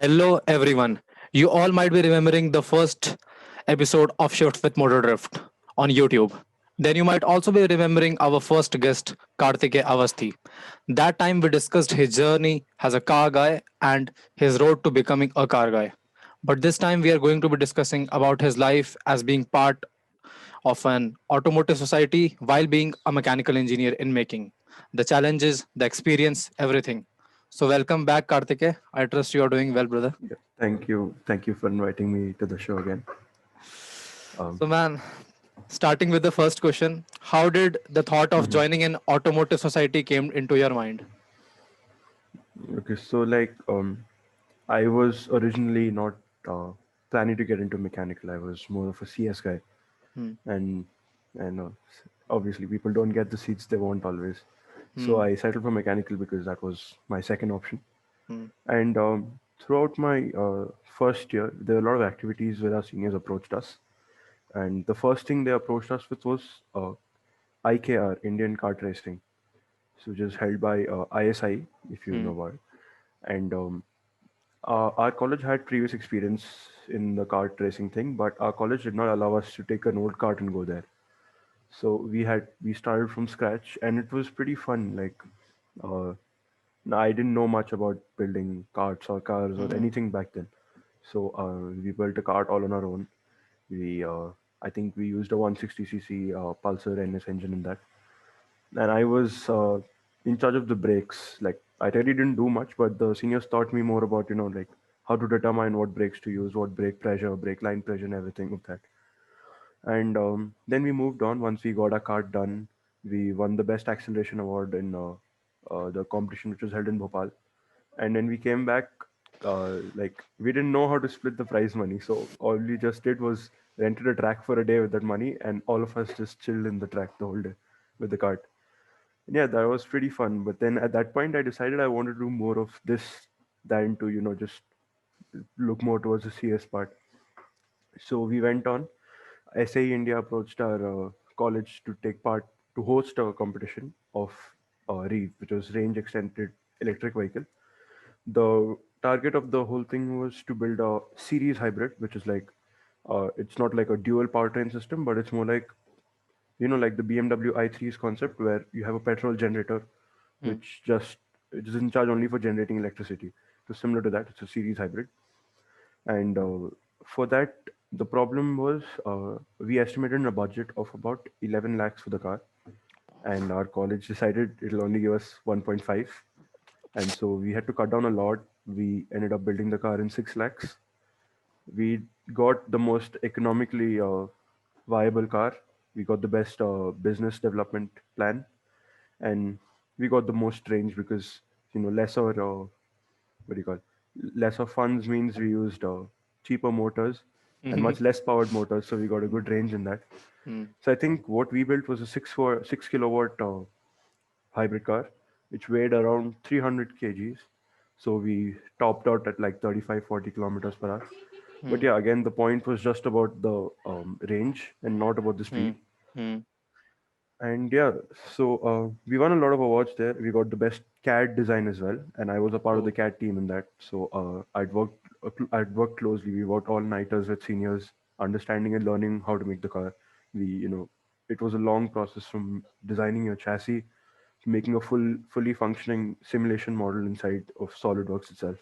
Hello, everyone. You all might be remembering the first episode of Shift with Motordrift on YouTube. Then you might also be remembering our first guest, Kartikay Awasthi. That time we discussed his journey as a car guy and his road to becoming a car guy. But this time we are going to be discussing about his life as being part of an automotive society while being a mechanical engineer in making. The challenges, the experience, everything. So welcome back, Kartike. I trust you are doing well, brother. Yeah, thank you. Thank you for inviting me to the show again. Um, So, man, starting with the first question, how did the thought of mhm. joining an automotive society came into your mind? Okay, so I was originally not uh, planning to get into mechanical. I was more of a CS guy, Hmm. and and obviously people don't get the seats they want always. So Hmm. I settled for mechanical because that was my second option. Hmm. And throughout my first year, there were a lot of activities where our seniors approached us. And the first thing they approached us with was IKR, Indian Kart Racing, so which is held by ISI, if you know Hmm. about it. And our college had previous experience in the kart racing thing, but our college did not allow us to take an old kart and go there. So we started from scratch, and it was pretty fun. Uh, I didn't know much about building karts or cars or Hmm. anything back then. So we built a kart all on our own. We I think we used a 160cc Pulsar NS engine in that, and I was in charge of the brakes. Like I really didn't do much, but the seniors taught me more about like how to determine what brakes to use, what brake pressure, brake line pressure, and everything of that. And then we moved on. Once we got our cart done, we won the best acceleration award in the competition which was held in Bhopal. And then we came back. We didn't know how to split the prize money, so all we just did was rented a track for a day with that money, and all of us just chilled in the track the whole day with the cart. Yeah, that was pretty fun. But then at that point, I decided I wanted to do more of this than to, just look more towards the CS part. So we went on. SAE India approached our college to take part to host a competition of REEV, which was range extended electric vehicle. The target of the whole thing was to build a series hybrid, which is it's not like a dual powertrain system, but it's more like like the BMW i3's concept, where you have a petrol generator Hmm. which just it is in charge only for generating electricity. So similar to that, it's a series hybrid. And for that, the problem was we estimated a budget of about 11 lakhs for the car, and our college decided it'll only give us 1.5, and so we had to cut down a lot. We ended up building the car in 6 lakhs. We got the most economically viable car. We got the best business development plan, and we got the most range because lesser what do you call lesser funds means we used cheaper motors and Hmm. much less powered motors, so we got a good range in that. Hmm. So I think what we built was a 6 kilowatt hybrid car, which weighed around 300 kgs. So we topped out at like 35-40 kilometers per hour. But Hmm. yeah, again, the point was just about the range and not about the Hmm. speed. Hmm. And yeah, so we won a lot of awards there. We got the best CAD design as well, and I was a part of the Oh. CAD team in that. So I'd worked closely. We worked all nighters with seniors, understanding and learning how to make the car. It was a long process from designing your chassis to making a fully functioning simulation model inside of SolidWorks itself.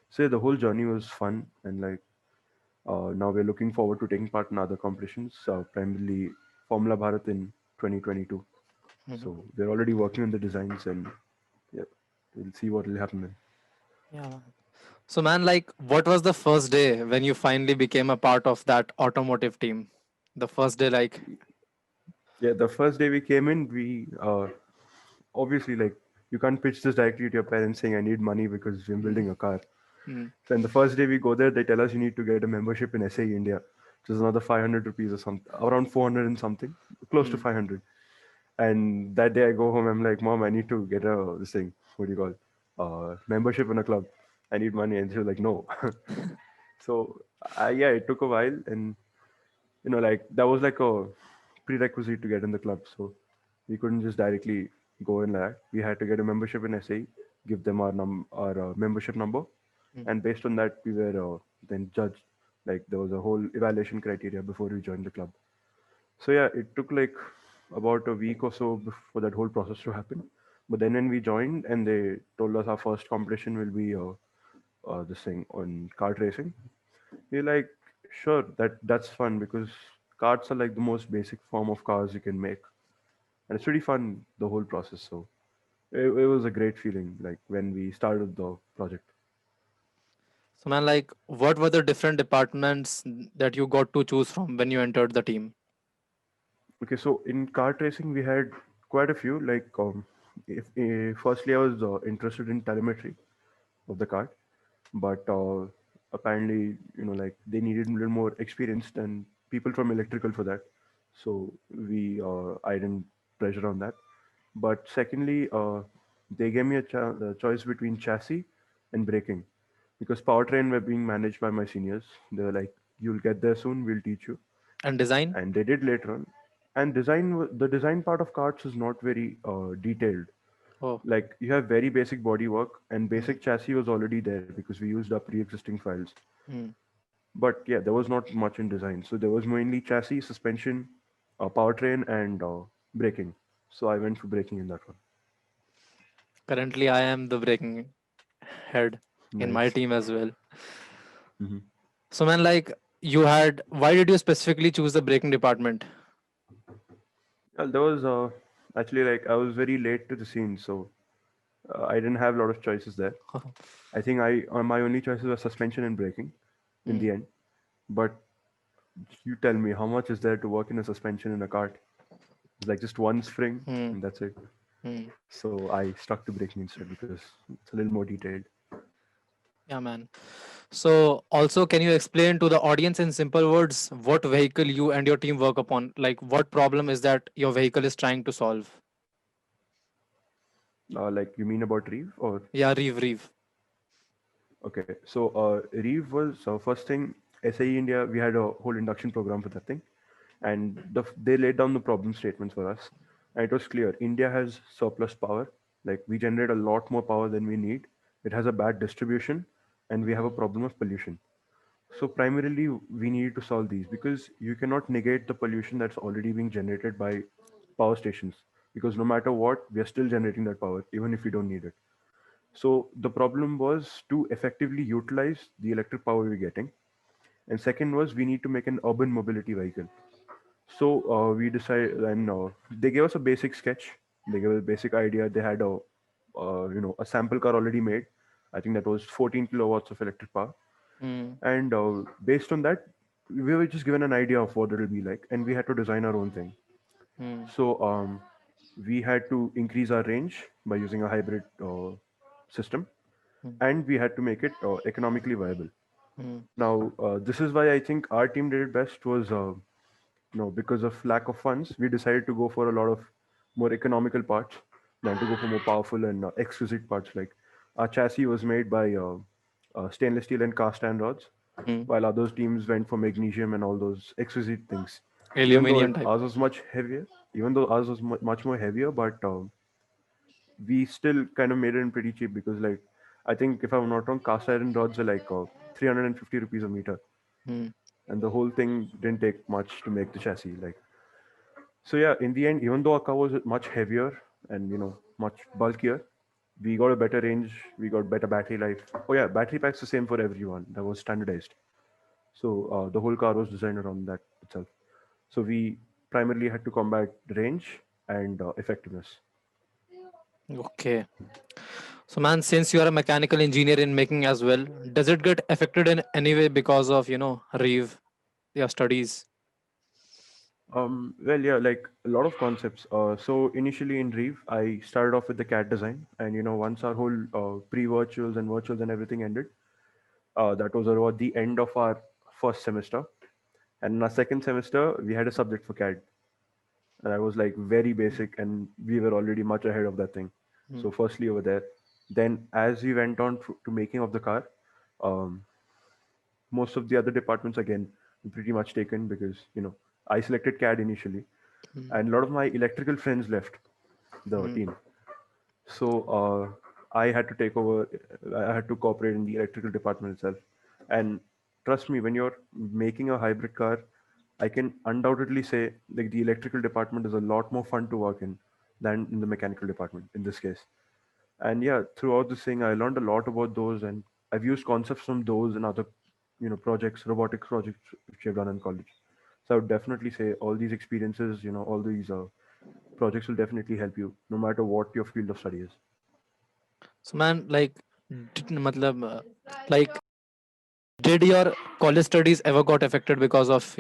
So yeah, the whole journey was fun, and now we're looking forward to taking part in other competitions, primarily Formula Bharat in 2022. Hmm. So we're already working on the designs, and yeah, we'll see what will happen then. Yeah. So, man, like, what was the first day when you finally became a part of that automotive team? The first day, like, Yeah, the first day we came in, we obviously you can't pitch this directly to your parents saying I need money because we're building a car. hmm. So in the first day we go there, they tell us you need to get a membership in SAE India, which is another 500 rupees or something, around 400 and something, close to Hmm. 500. And that day I go home, I'm like, Mom, I need to get a this thing. What do you call? Membership in a club. I need money, and she was like, no. So yeah, it took a while, and that was like a prerequisite to get in the club. So we couldn't just directly go in like that. We had to get a membership in SAE, give them our membership number, mm. and based on that, we were then judged. Like there was a whole evaluation criteria before we joined the club. So yeah, it took like about a week or so for that whole process to happen. But then when we joined and they told us our first competition will be this thing on kart racing, we're like, sure, that's fun because karts are like the most basic form of cars you can make, and it's pretty fun the whole process. So it was a great feeling like when we started the project. So, man, like, what were the different departments that you got to choose from when you entered the team? Okay, so in kart racing we had quite a few. Like, if firstly I was interested in telemetry of the cart, but apparently like they needed a little more experienced and people from electrical for that. So I didn't pressure on that. But secondly, they gave me a choice between chassis and braking because powertrain were being managed by my seniors. They were like, "You'll get there soon. We'll teach you," And design? and they did later on. And the design part of carts is not very detailed. Oh, Like you have very basic body work, and mm, basic chassis was already there because we used our pre-existing files. mm. But yeah, there was not much in design. So there was mainly chassis, suspension, powertrain, and braking. So I went for braking in that one. Currently, I am the braking head in my Nice. team as well. Hmm. So, man, like, why did you specifically choose the braking department? Well, there was actually like I was very late to the scene, so I didn't have a lot of choices there. I think my only choices were suspension and braking in Mm, the end. But you tell me, how much is there to work in a suspension in a cart? It's like just one spring mm, and that's it. mm. So I stuck to braking instead because it's a little more detailed. Yeah, man. So, also, can you explain to the audience in simple words what vehicle you and your team work upon? Like, what problem is that your vehicle is trying to solve? Like you mean about Reeve or Yeah, Reeve. okay? So Reeve was first thing SAE India. We had a whole induction program for that thing, and they laid down the problem statements for us, and it was clear India has surplus power. Like we generate a lot more power than we need. It has a bad distribution, and we have a Mm, problem of pollution. So primarily, we need to solve these because you cannot negate the pollution that's already being generated by power stations. Because no matter what, we are still generating that power, even if we don't need it. So the problem was to effectively utilize the electric power we're getting. And second was we need to make an urban mobility vehicle. So we decided, and they gave us a basic sketch. They gave us a basic idea. They had a sample car already made. I think that was 14 kilowatts of electric power, mm, and based on that we were just given an idea of what it'll be like and we had to design our own thing. mm, So we had to increase our range by using a hybrid system, mm, and we had to make it economically viable. mm, Now this is why I think our team did it best was because of lack of funds we decided to go for a lot of more economical parts than to go for more powerful and exquisite parts. Like our chassis was made by stainless steel and cast iron rods, mm. while others teams went for magnesium and all those exquisite things. Even though Aluminium type. ours was much heavier, even though ours was much more heavier, but we still kind of made it in pretty cheap because, like, I think if I'm not wrong, cast iron rods are like 350 rupees a meter, Mm, and the whole thing didn't take much to make the chassis. Like, so yeah, in the end, even though our car was much heavier and much bulkier, we got a better range, we got better battery life. Oh yeah, battery pack's the same for everyone. That was standardized. So the whole car was designed around that itself. So we primarily had to combat range and effectiveness. okay. So, man, since you are a mechanical engineer in making as well, does it get affected in any way because of, Reeve, your studies? Well, yeah, like a lot of concepts. So initially in Reeve, I started off with the CAD design, and once our whole pre-virtuals and virtuals and everything ended, that was about the end of our first semester. And in our second semester, we had a subject for CAD, and I was like very basic, and we were already much ahead of that thing. Mm, So firstly over there, then as we went on to making of the car, um, most of the other departments again were pretty much taken because I selected CAD initially, mm, and a lot of my electrical friends left the mm, team. So I had to take over. I had to cooperate in the electrical department itself. And trust me, when you're making a hybrid car, I can undoubtedly say like the electrical department is a lot more fun to work in than in the mechanical department in this case. And yeah, throughout this thing, I learned a lot about those, and I've used concepts from those and other, projects, robotics projects which I've done in college. So I would definitely say all these experiences, all these projects will definitely help you, no matter what your field of study is. So man, like, matlab, like, did your college studies ever got affected because of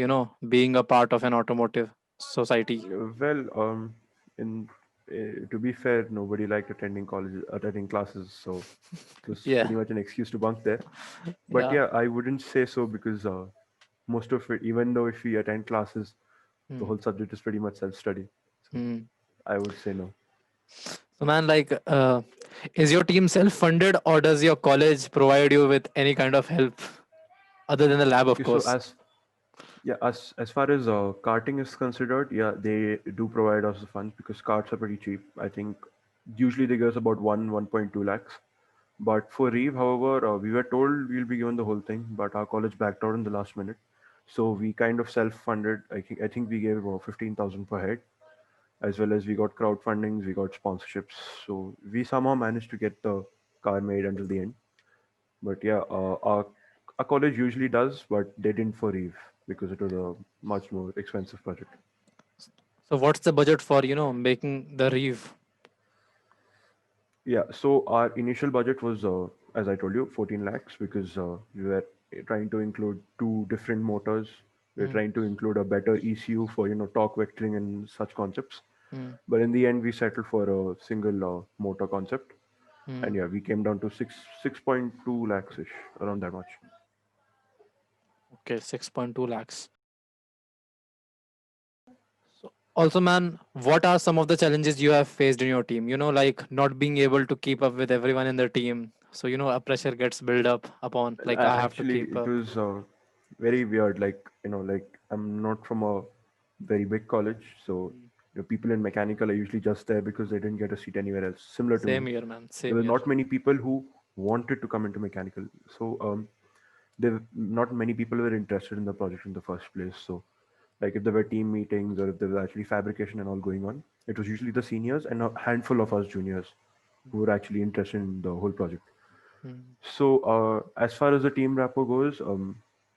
being a part of an automotive society? Well, in to be fair, nobody liked attending classes, so it was Yeah, pretty much an excuse to bunk there. But yeah. yeah, I wouldn't say so because most of it, even though if we attend classes, the Hmm. whole subject is pretty much self-study. So Hmm. I would say no. So man, like, is your team self-funded or does your college provide you with any kind of help other than the lab, of Okay, so course? as far as karting is considered, yeah, they do provide us the funds because carts are pretty cheap. I think usually they give us about 1.2 lakhs. But for Reeve, however, we were told we'll be given the whole thing, but our college backed out in the last minute. So we kind of self-funded. I think we gave about 15,000 per head, as well as we got crowdfundings, we got sponsorships. So we somehow managed to get the car made until the end. But yeah, our college usually does, but they didn't for Reeve because it was a much more expensive project. So what's the budget for making the reeve? Yeah, so our initial budget was, as I told you, 14 lakhs because we were trying to include two different motors. We were Hmm. trying to include a better ECU for, torque vectoring and such concepts. Hmm. But in the end, we settled for a single motor concept. Hmm. And yeah, we came down to 6.2 lakhs ish, around that much. Okay, 6.2 lakhs. So also, man, what are some of the challenges you have faced in your team? Like not being able to keep up with everyone in the team. So, a pressure gets built up upon, Well, like, I have to actually, keep it up. was very weird. Like I'm not from a very big college, so Mm. people in mechanical are usually just there because they didn't get a seat anywhere else. Similar to me, Same here, man. there Same were here. not many people who wanted to come into mechanical, so there not many people were interested in the project in the first place. So, like if there were team meetings or if there was actually fabrication and all going on, it was usually the seniors and a handful of us juniors who were actually interested in the whole project. Mm. So, as far as the team rapport goes,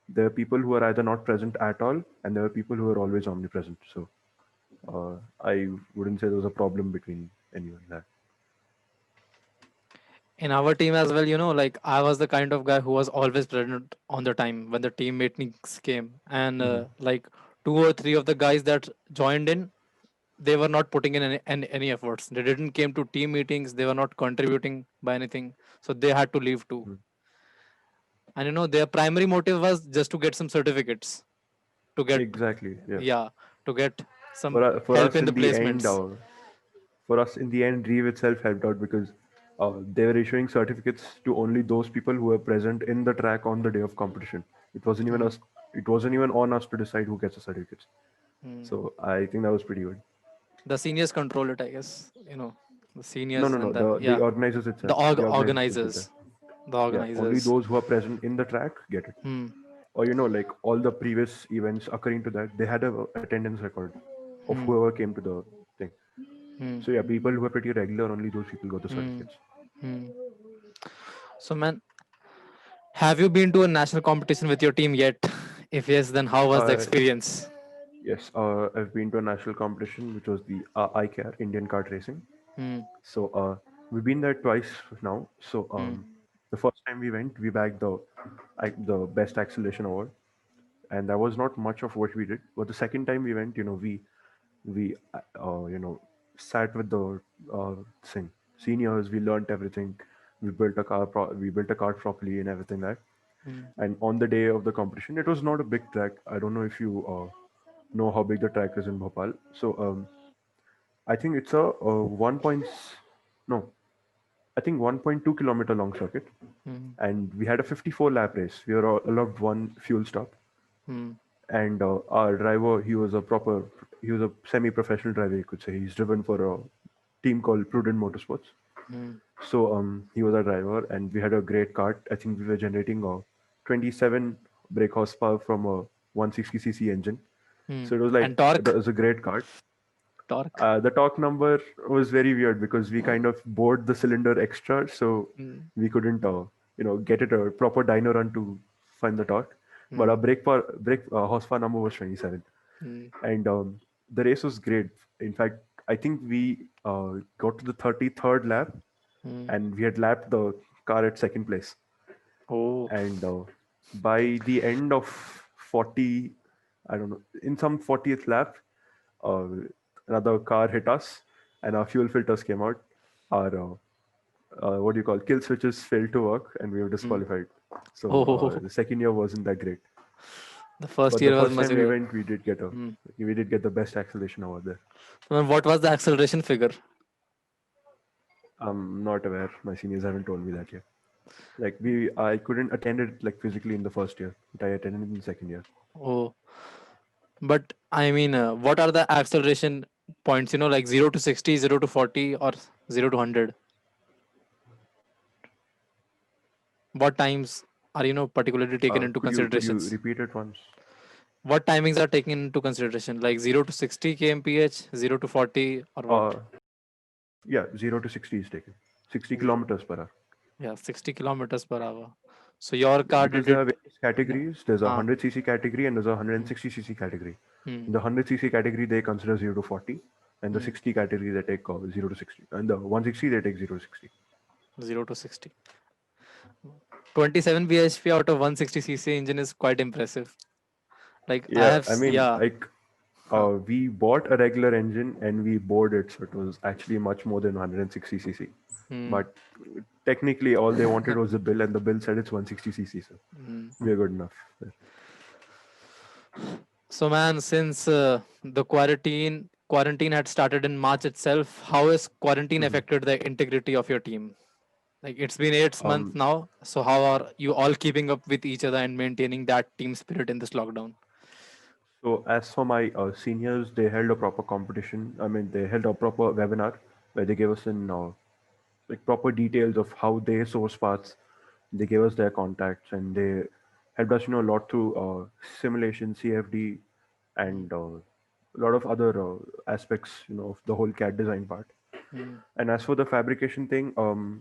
there are people who are either not present at all, and there are people who are always omnipresent. So, I wouldn't say there was a problem between anyone there. In our team as well, like I was the kind of guy who was always present on the time when the team meetings came. And Hmm. like two or three of the guys that joined in, they were not putting in any efforts. They didn't came to team meetings. They were not contributing by anything. So they had to leave too. And their primary motive was just to get some certificates, to get, Exactly. Yeah. yeah, to get some For help us in the in the end, placements. Reeve itself helped out because they were issuing certificates to only those people who were present in the track on the day of competition. It wasn't even Mm, us. It wasn't even on us to decide who gets the certificates. mm. So I think that was pretty good. The seniors control it, I guess. The No, seniors no, no. and the, The yeah, organizers the itself. The organizers will get that. organizers, the Yeah, only organizers. those who are present in the track get it. Hmm. Or like all the previous events occurring to that, they had a attendance record of Hmm. whoever came to the thing. Hmm. So yeah, people who are pretty regular, only those people got the Hmm. certificates. Hmm. So, man, have you been to a national competition with your team yet? If yes, then how was the Uh, experience? yes, I've been to a national competition, which was the ICAR, Indian Kart Racing. Hmm. So we've been there twice now. So Hmm. the first time we went, we bagged the best acceleration award, and that was not much of what we did. But the second time we went, we sat with the uh, thing seniors. We learned everything. We built a cart properly and everything like. Hmm. And on the day of the competition, it was not a big track. I don't know if you know how big the track is in Bhopal. So I think it's a no, I think 1.2 kilometer long circuit, Hmm. and we had a 54 lap race. We were all allowed one fuel stop, Hmm. and our driver, he was a semi-professional driver, you could say. He's driven for a team called Prudent Motorsports. Mm. So he was our driver, and we had a great kart. I think we were generating 27 brake horsepower from a 160cc engine. So Mm. it was like And it torque? was a great kart. Torque? The torque number was very weird because we kind of bored the cylinder extra, so Mm. we couldn't, get it a proper dyno run to find the torque. But our Mm. brake horsepower number was 27, Mm. and the race was great. In fact, I think we got to the 33rd lap, Mm. and we had lapped the car at second place. Oh. And by the end of 40, I don't know, in some 40th lap, uh, another car hit us, and our fuel filters came out. Our what do you call, kill switches failed to work, and we were Mm. disqualified. So Oh. the second year wasn't that great. The first But the year was first much time we good. went, Mm. we did get the best acceleration over there. And what was the acceleration figure? I'm not aware. My seniors haven't told me that yet. Like I couldn't attend it like physically in the first year, but I attended it in the second year. Oh, but I mean, what are the acceleration points? Like 0 to 60, 0 to 40, or 0 to 100? What times are particularly taken into Could you considerations? repeat it once? What timings are taken into consideration? Like 0 to 60 kmph, 0 to 40, or what? Uh, yeah, 0 to 60 is taken. 60 Zero. kilometers per hour. Yeah, 60 kilometers per hour. So your Yeah, car because did there are it. various Yeah. categories. There's a Ah. 100cc category and there's a Hmm. 160cc category. Hmm. In the 100cc category, they consider 0 to 40, and the Hmm. 60 category they take 0 to 60, and the 160 they take 0 to 60. 0 to 60. 27 bhp out of 160cc engine is quite impressive. Like I Yeah, have, I mean, yeah. like Huh. we bought a regular engine and we bored it, so it was actually much more than 160cc. Hmm. But technically, all they wanted was the bill, and the bill said it's 160cc, so Hmm. we're good enough. So man, since the quarantine had started in March itself, how has quarantine Mhm. affected the integrity of your team? Like it's been 8 months Um, now. So how are you all keeping up with each other and maintaining that team spirit in this lockdown? so as for my seniors, they held a proper competition. I mean, they held a proper webinar where they gave us in like proper details of how they source parts. They gave us their contacts and they helped us, a lot through simulation, CFD, Mm, and a lot of other aspects, of the whole CAD design part. mm, And as for the fabrication thing,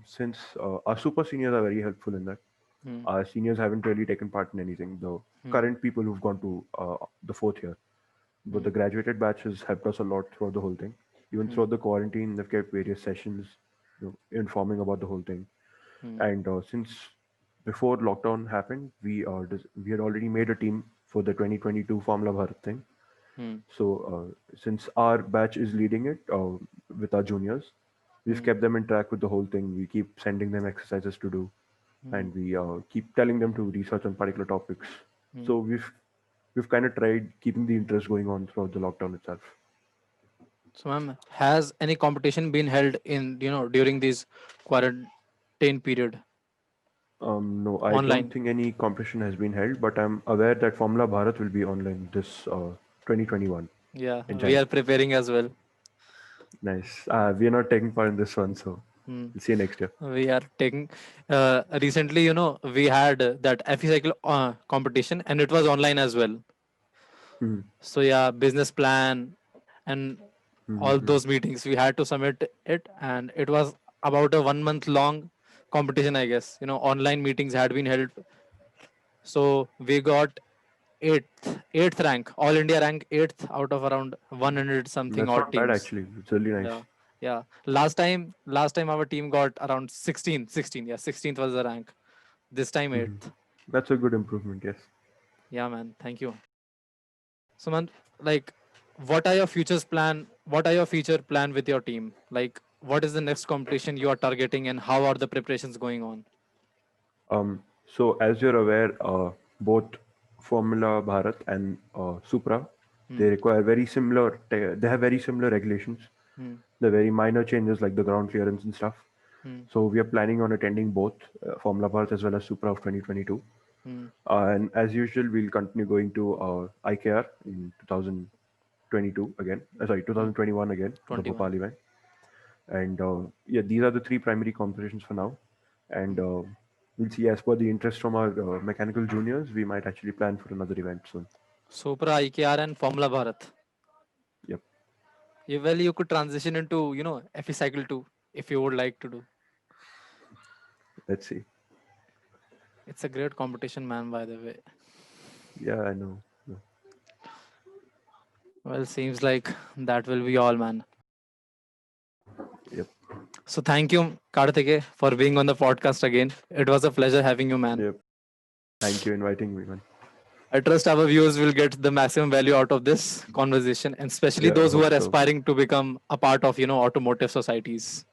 since our super seniors are very helpful in that, mm, our seniors haven't really taken part in anything. The mm, current people who've gone to the fourth year, but the mm, graduated batch has helped us a lot throughout the whole thing. Even mm, throughout the quarantine, they've kept various sessions, informing about the whole thing. mm, And since before lockdown happened, we had already made a team for the 2022 Formula Bharat thing. mm, So since our batch is leading it with our juniors, we've mm, kept them in track with the whole thing. We keep sending them exercises to do, mm, and we keep telling them to research on particular topics. mm. So we've kind of tried keeping the interest going on throughout the lockdown itself. So ma'am, has any competition been held in during this quarantine period No, I don't online? think any competition has been held, but I'm aware that Formula Bharat will be online this 2021 Yeah, in we Jan. are preparing as well. Nice. We are not taking part in this one, so Hmm. we'll see you next year. We are taking recently, we had that FE cycle competition and it was online as well. Mhm. So yeah, business plan and all Mhm. those meetings we had to submit it, and it was about a 1 month long competition, I guess. Online meetings had been held. So we got eighth rank, all India rank eighth out of around 100 something That's odd not bad teams. actually. It's really nice. Yeah, yeah. Last time our team got around 16. Yeah, 16th was the rank. This time Mhm. eighth. That's a good improvement, yes. Yeah, man. Thank you. So, man, like, what are your futures plan? What are your future plan with your team? Like, what is the next competition you are targeting, and how are the preparations going on? So as you're aware, both Formula Bharat and Supra, they Hmm. require they have very similar regulations. Hmm. The very minor changes like the ground clearance and stuff. Hmm. So we are planning on attending both Formula Bharat as well as Supra of 2022. Hmm. And as usual, we'll continue going to IKR in 2022 again. Sorry, Hmm. 2021 again, the 21. Bhopal event. And yeah, these are the three primary competitions for now. And we'll see, as per the interest from our mechanical juniors, we might actually plan for another event soon. Supra, IKR, and Formula Bharat. Yep. Well, you could transition into, FE Cycle 2 if you would like to do. Let's see. It's a great competition, man, by the way. Yeah, I know. No. Well, seems like that will be all, man. Yep. So thank you, Kartike, for being on the podcast again. It was a pleasure having you, man. Yep. Thank you inviting me, man. I trust our viewers will get the maximum value out of this conversation, and especially Yeah, I those who hope are so. aspiring to become a part of, automotive societies.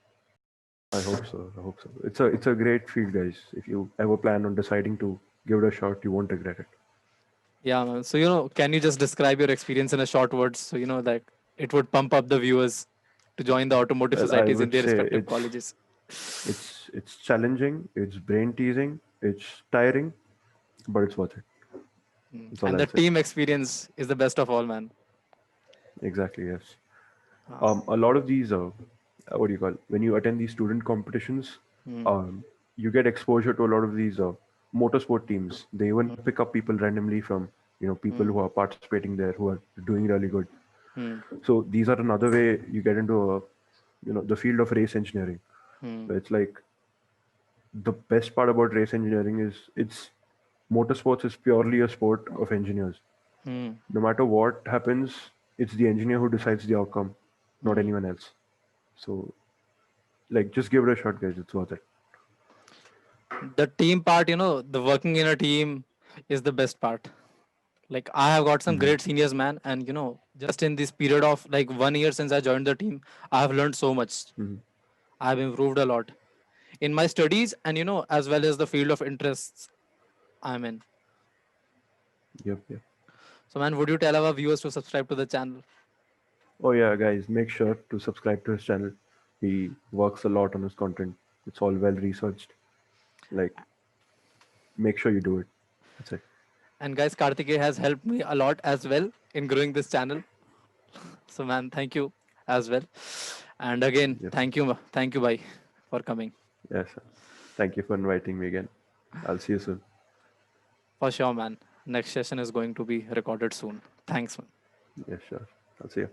I hope so. I hope so. It's a great field, guys. If you ever plan on deciding to give it a shot, you won't regret it. Yeah, man. So, can you just describe your experience in a short words? So, like it would pump up the viewers to join the automotive Well, I societies in would their say respective colleges. it's challenging, it's brain teasing, it's tiring, but it's worth it. That's all And I'll the say. team experience is the best of all, man. Exactly, yes. Ah, A lot of these, what do you call, when you attend these student competitions, mm, you get exposure to a lot of these motorsport teams. They even pick up people randomly from, people mm, who are participating there who are doing really good. mm, So these are another way you get into the field of race engineering. mm, Where it's like the best part about race engineering is it's motorsports is purely a sport of engineers. mm, No matter what happens, it's the engineer who decides the outcome, not mm. anyone else. So, like, just give it a shot, guys. It's worth it. The team part, the working in a team is the best part. Like I have got some Hmm. great seniors, man, and just in this period of like 1 year since I joined the team, I have learned so much. Hmm. I have improved a lot in my studies and as well as the field of interests I'm in. Yep, yep. So, man, would you tell our viewers to subscribe to the channel? Oh yeah, guys, make sure to subscribe to his channel. He works a lot on his content. It's all well researched. Like, make sure you do it. That's it. And guys, Kartikeya has helped me a lot as well in growing this channel. So, man, thank you as well. And again, Yep. thank you, bye, for coming. Yes, sir. Thank you for inviting me again. I'll see you soon. For sure, man. Next session is going to be recorded soon. Thanks, man. Yes, sure. I'll see you.